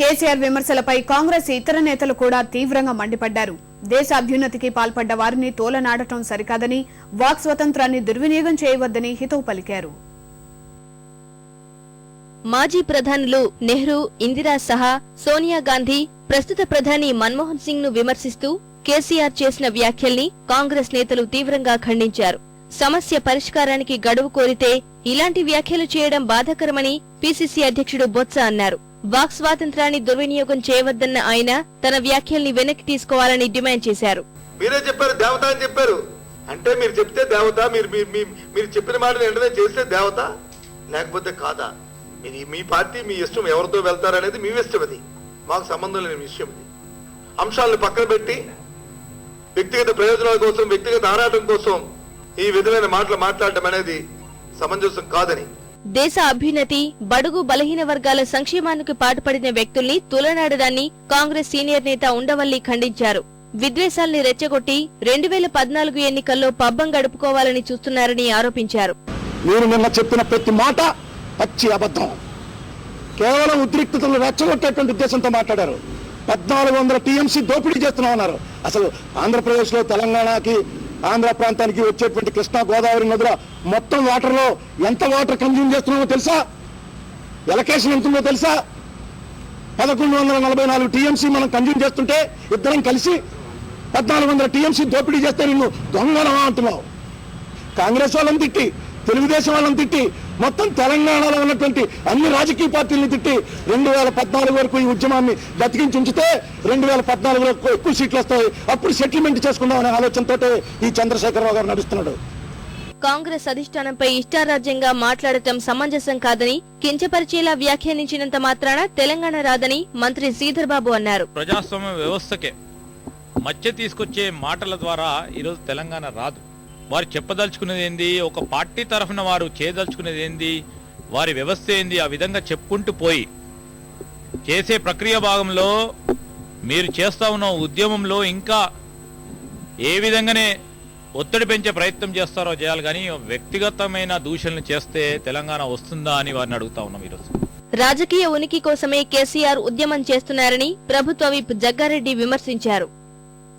కేసీఆర్ విమర్శలపై కాంగ్రెస్ ఇతర నేతలు కూడా తీవ్రంగా మండిపడ్డారు. దేశ అభ్యున్నతికి పాల్పడ్డ వారిని తోలనాడటం సరికాదని, వాక్ స్వతంత్రాన్ని దుర్వినియోగం చేయవద్దని హితవు పలికారు. మాజీ ప్రధానులు నెహ్రూ, ఇందిరా సహా సోనియా గాంధీ ప్రస్తుత ప్రధాని మన్మోహన్ సింగ్ ను విమర్శిస్తూ కేసీఆర్ చేసిన వ్యాఖ్యల్ని కాంగ్రెస్ నేతలు తీవ్రంగా ఖండించారు. సమస్య పరిష్కారానికి గడువు కోరితే ఇలాంటి వ్యాఖ్యలు చేయడం బాధాకరమని పీసీసీ అధ్యక్షుడు బొత్స అన్నారు. వాక్ స్వాతంత్రాన్ని దుర్వినియోగం చేయవద్దన్న ఆయన తన వ్యాఖ్యల్ని వెనక్కి తీసుకోవాలని డిమాండ్ చేశారు. మీరే చెప్పారు దేవత అని చెప్పారు. అంటే మీరు చెప్తే దేవత, మీరు చెప్పిన మాట వెంటనే చేస్తే దేవత, లేకపోతే కాదా? మీ పార్టీ మీ ఇష్టం, ఎవరితో వెళ్తారనేది మీ ఇష్టం, అది మాకు సంబంధం లేని విషయం. ఇది అంశాలను పక్కన పెట్టి వ్యక్తిగత ప్రయోజనాల కోసం, వ్యక్తిగత ఆరాటం కోసం ఈ విధమైన మాటలు మాట్లాడటం అనేది సమంజసం కాదని, దేశ అభ్యున్నతి, బడుగు బలహీన వర్గాల సంక్షేమానికి పాటుపడిన వ్యక్తుల్ని తులనాడడాన్ని కాంగ్రెస్ సీనియర్ నేత ఉండవల్లి ఖండించారు. విద్వేషాల్ని రెచ్చగొట్టి 2014 ఎన్నికల్లో పబ్బం గడుపుకోవాలని చూస్తున్నారని ఆరోపించారు. మీరు నిన్న చెప్పిన ప్రతి మాట పచ్చి అబద్ధం. కేవలం ఉద్రిక్తతలు రెచ్చగొట్టేటువంటి ఉద్దేశంతో మాట్లాడారు. 1400 టీఎంసీ దోపిడీ చేస్తున్నామన్నారు. అసలు ఆంధ్రప్రదేశ్ లో తెలంగాణకి, ఆంధ్ర ప్రాంతానికి వచ్చేటువంటి కృష్ణా గోదావరి నదుల మొత్తం వాటర్లో ఎంత వాటర్ కన్జ్యూమ్ చేస్తున్నామో తెలుసా? ఎలకేషన్ ఎంత ఉందో తెలుసా? 1144 టీఎంసీ మనం కన్జ్యూమ్ చేస్తుంటే ఇద్దరం కలిసి 1400 టీఎంసీ దోపిడీ చేస్తే నిన్ను దొంగనమా అంటున్నావు. కాంగ్రెస్ వాళ్ళని తిట్టి, తెలుగుదేశం వాళ్ళని తిట్టి, మొత్తం తెలంగాణలో ఉన్నటువంటి అన్ని రాజకీయ పార్టీలను తిట్టి 2014 వరకు ఈ ఉద్యమాన్ని బతికించి ఉంచితే 2014లో ఎక్కువ సీట్లు వస్తాయి, అప్పుడు సెటిల్మెంట్ చేసుకుందామనే ఆలోచనతో ఈ చంద్రశేఖరరావు గారు నడుస్తున్నాడు. కాంగ్రెస్ అధిష్టానంపై ఇష్టారాజ్యంగా మాట్లాడటం సమంజసం కాదని, కించపరిచేలా వ్యాఖ్యానించినంత మాత్రాన తెలంగాణ రాదని మంత్రి శ్రీధర్ బాబు అన్నారు. ప్రజాస్వామ్య వ్యవస్థకే మధ్య తీసుకొచ్చే మాటల ద్వారా ఈరోజు తెలంగాణ రాదు. వారు చెప్పదలుచుకునేది ఏంది, ఒక పార్టీ తరఫున వారు చేయదలుచుకునేది ఏంది, వారి వ్యవస్థ ఏంది, ఆ విధంగా చెప్పుకుంటూ పోయి చేసే ప్రక్రియ భాగంలో మీరు చేస్తా ఉన్న ఉద్యమంలో ఇంకా ఏ విధంగానే ఒత్తిడి పెంచే ప్రయత్నం చేస్తారో చేయాలి, కానీ వ్యక్తిగతమైన దూషణలు చేస్తే తెలంగాణ వస్తుందా అని వారిని అడుగుతా ఉన్నాం. ఈరోజు రాజకీయ ఉనికి కోసమే కేసీఆర్ ఉద్యమం చేస్తున్నారని ప్రభుత్వ విప్ జగ్గారెడ్డి విమర్శించారు.